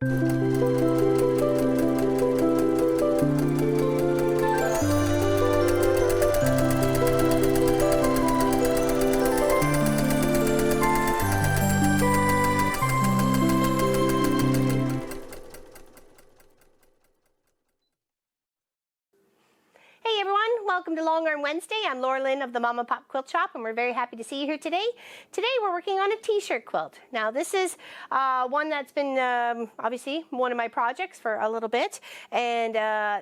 Hey everyone, welcome to Long Arm Wednesday. I'm Laura Lynn of the Mama Pop Quilt Shop, and we're very happy to see you here today. Today we're working on a t-shirt quilt. Now this is one that's been obviously one of my projects for a little bit, and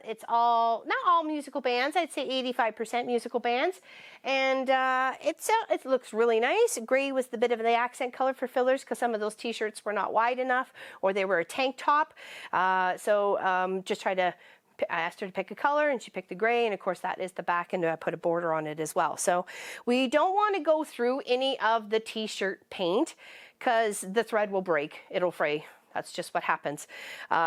it's not all musical bands. I'd say 85% musical bands, and it looks really nice. Gray was the bit of the accent color for fillers because some of those t-shirts were not wide enough, or they were a tank top. Just try to. I asked her to pick a color and she picked the gray, and of course that is the back, and I put a border on it as well. So we don't want to go through any of the t-shirt paint because the thread will break, it'll fray. That's just what happens.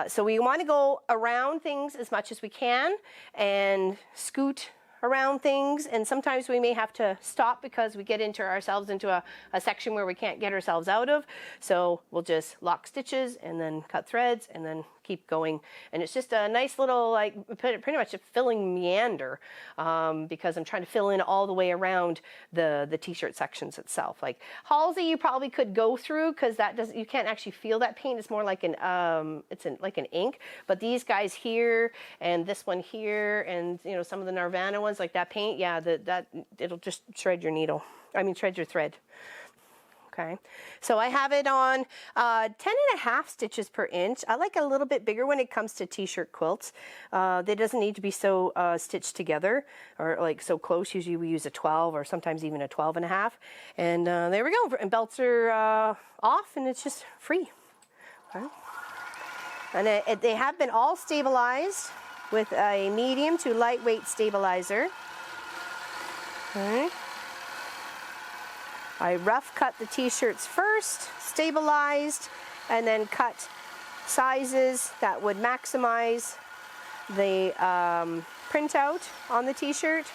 So we want to go around things as much as we can and scoot around things, and sometimes we may have to stop because we get ourselves into a section where we can't get ourselves out of. So we'll just lock stitches and then cut threads and then keep going, and it's just a nice little, like, pretty much a filling meander, because I'm trying to fill in all the way around the t-shirt sections itself. Like Halsey, you probably could go through because you can't actually feel that paint. It's more like like an ink. But these guys here and this one here, and some of the Nirvana ones, like that paint, yeah, that it'll just shred your needle. I mean, shred your thread. Okay, so I have it on 10.5 stitches per inch. I like a little bit bigger when it comes to t-shirt quilts. They doesn't need to be so stitched together or like so close. Usually we use a 12 or sometimes even a 12.5. And there we go. And belts are off, and it's just free. Okay. And they have been all stabilized with a medium to lightweight stabilizer. Okay. I rough cut the t-shirts first, stabilized, and then cut sizes that would maximize the printout on the t-shirt.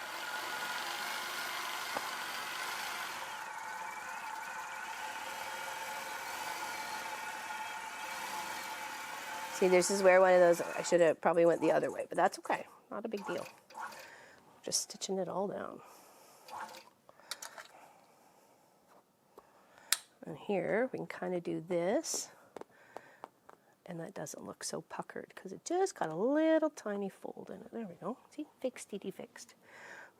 See, this is where one of those, I should have probably went the other way, but that's okay, not a big deal. Just stitching it all down. And here we can kind of do this, and that doesn't look so puckered because it just got a little tiny fold in it. There we go. See, fixed, fixed.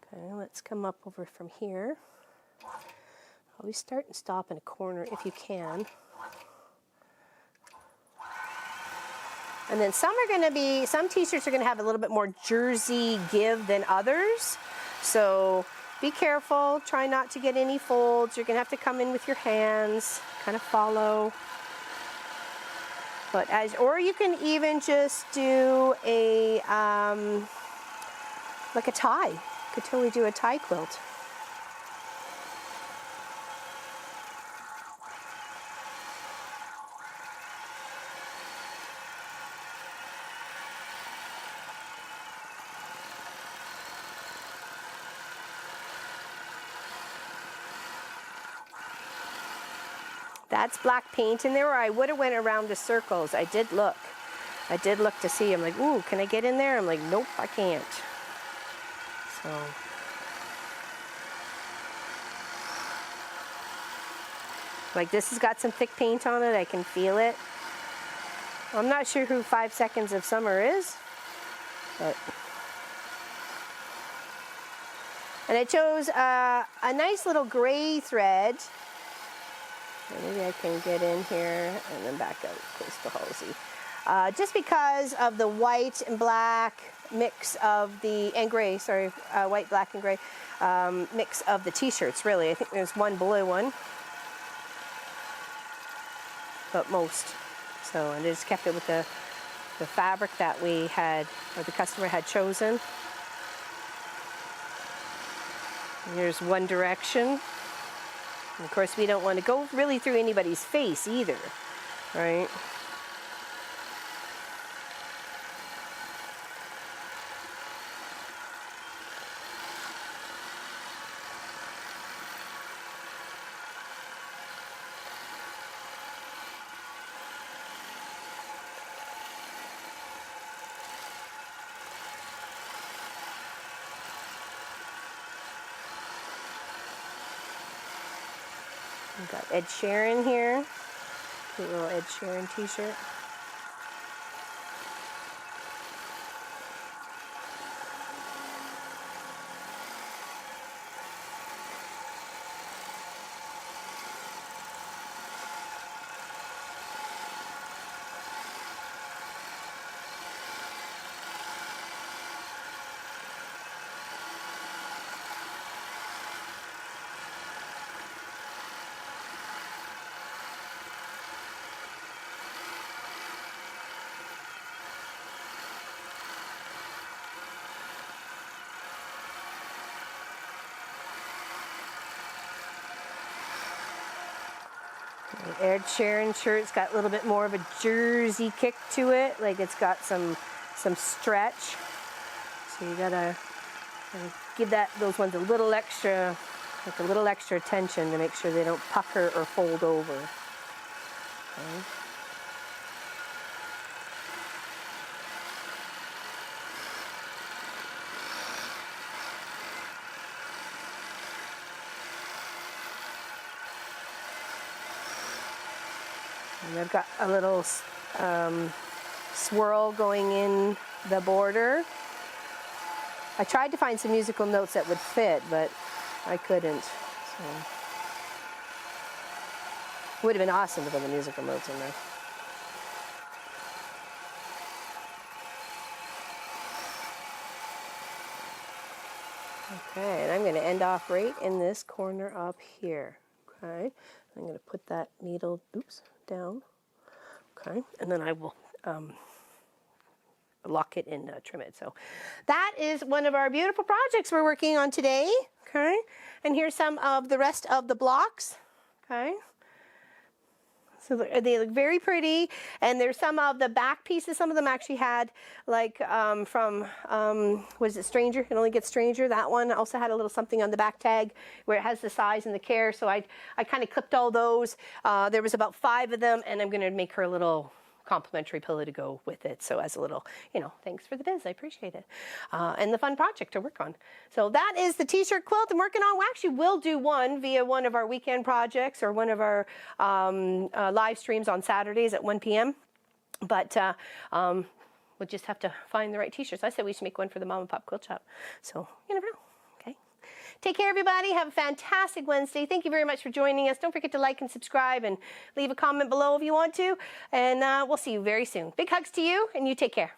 Okay, let's come up over from here. Always start and stop in a corner if you can. And then some t-shirts are going to have a little bit more jersey give than others. So be careful, try not to get any folds. You're gonna have to come in with your hands, kind of follow. Or you can even just do a, like a tie. You could totally do a tie quilt. That's black paint in there, or I would have went around the circles. I did look to see. I'm like, ooh, can I get in there? I'm like, nope, I can't. So. Like this has got some thick paint on it. I can feel it. I'm not sure who 5 Seconds of Summer is, but. And I chose a nice little gray thread. Maybe I can get in here and then back out close to Halsey. Just because of the white and black mix of and gray, sorry, white, black, and gray mix of the t-shirts, really. I think there's one blue one, but most. So, and I just kept it with the fabric that we had, or the customer had chosen. And here's one direction. And of course, we don't want to go really through anybody's face either, right? We've got Ed Sheeran here. Cute little Ed Sheeran t-shirt. The Ed Sheeran shirt's got a little bit more of a jersey kick to it, like it's got some stretch. So you gotta give those ones a little extra, like a little extra attention to make sure they don't pucker or fold over. Okay. And I've got a little swirl going in the border. I tried to find some musical notes that would fit, but I couldn't. So. Would have been awesome to put the musical notes in there. Okay, and I'm going to end off right in this corner up here. Okay, I'm going to put that needle, down. Okay, and then I will lock it and trim it. So that is one of our beautiful projects we're working on today. Okay, and here's some of the rest of the blocks. Okay. So they look very pretty, and there's some of the back pieces. Some of them actually had like from what is it, Stranger? It Only Gets Stranger. That one also had a little something on the back tag where it has the size and the care. So I kind of clipped all those. There was about 5 of them, and I'm going to make her a little complimentary pillow to go with it. So as a little, thanks for the biz. I appreciate it. And the fun project to work on. So that is the T-shirt quilt I'm working on. We actually will do one via one of our weekend projects or one of our live streams on Saturdays at 1 p.m. But we'll just have to find the right T-shirts. I said we should make one for the Mom and Pop Quilt Shop. So you never know. Okay. Take care, everybody. Have a fantastic Wednesday. Thank you very much for joining us. Don't forget to like and subscribe and leave a comment below if you want to. And we'll see you very soon. Big hugs to you, and you take care.